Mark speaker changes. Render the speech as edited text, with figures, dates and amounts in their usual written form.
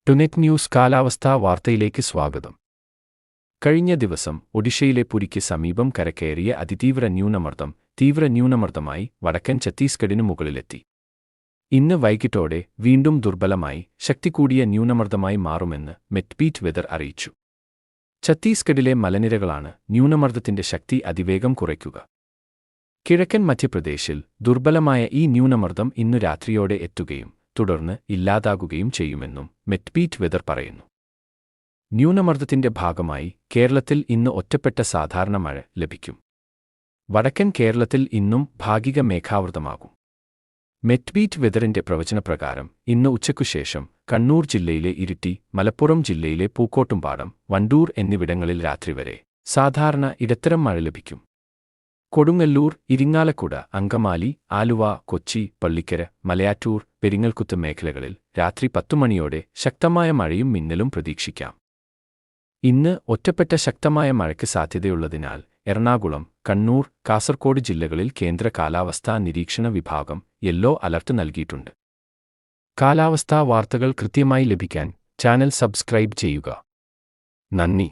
Speaker 1: ടുനെറ്റ് news കാലാവസ്ഥാ വാർത്തയിലേക്ക് സ്വാഗതം. കഴിഞ്ഞ ദിവസം ഒഡീഷയിലെ പുരിക്ക് സമീപം കരകയറിയ അതിതീവ്ര ന്യൂനമർദ്ദം തീവ്ര ന്യൂനമർദ്ദമായി വടക്കൻ ഛത്തീസ്ഗഡിനു മുകളിലെത്തി. ഇന്ന് വൈകിട്ടോടെ വീണ്ടും ദുർബലമായി ശക്തി കൂടിയ ന്യൂനമർദ്ദമായി മാറുമെന്ന് മെറ്റ്ബീറ്റ് വെതർ അറിയിച്ചു. ഛത്തീസ്ഗഡിലെ മലനിരകളാണ് ന്യൂനമർദ്ദത്തിന്റെ ശക്തി അതിവേഗം കുറയ്ക്കുക. കിഴക്കൻ മധ്യപ്രദേശിൽ ദുർബലമായ ഈ ന്യൂനമർദ്ദം ഇന്നു രാത്രിയോടെ എത്തുകയും തുടർന്ന് ഇല്ലാതാകുകയും ചെയ്യുമെന്നും മെറ്റ്ബീറ്റ് വെതർ പറയുന്നു. ന്യൂനമർദ്ദത്തിന്റെ ഭാഗമായി കേരളത്തിൽ ഇന്ന് ഒറ്റപ്പെട്ട സാധാരണ മഴ ലഭിക്കും. വടക്കൻ കേരളത്തിൽ ഇന്നും ഭാഗിക മേഘാവൃതമാകും. മെറ്റ്ബീറ്റ് വെതറിന്റെ പ്രവചനപ്രകാരം ഇന്ന് ഉച്ചയ്ക്കുശേഷം കണ്ണൂർ ജില്ലയിലെ ഇരിട്ടി, മലപ്പുറം ജില്ലയിലെ പൂക്കോട്ടുംപാടം, വണ്ടൂർ എന്നിവിടങ്ങളിൽ രാത്രി വരെ സാധാരണ ഇടത്തരം മഴ ലഭിക്കും. കൊടുങ്ങല്ലൂർ, ഇരിങ്ങാലക്കുട, അങ്കമാലി, ആലുവ, കൊച്ചി, പള്ളിക്കര, മലയാറ്റൂർ, പെരിങ്ങൽകുത്ത് മേഖലകളിൽ രാത്രി 10 മണിയോടെ ശക്തമായ മഴയും മിന്നലും പ്രതീക്ഷിക്കാം. ഇന്ന് ഒറ്റപ്പെട്ട ശക്തമായ മഴയ്ക്ക് സാധ്യതയുള്ളതിനാൽ എറണാകുളം, കണ്ണൂർ, കാസർകോട് ജില്ലകളിൽ കേന്ദ്ര കാലാവസ്ഥാ നിരീക്ഷണ വിഭാഗം യെല്ലോ അലർട്ട് നൽകിയിട്ടുണ്ട്. കാലാവസ്ഥാ വാർത്തകൾ കൃത്യമായി ലഭിക്കാൻ ചാനൽ സബ്സ്ക്രൈബ് ചെയ്യുക. നന്ദി.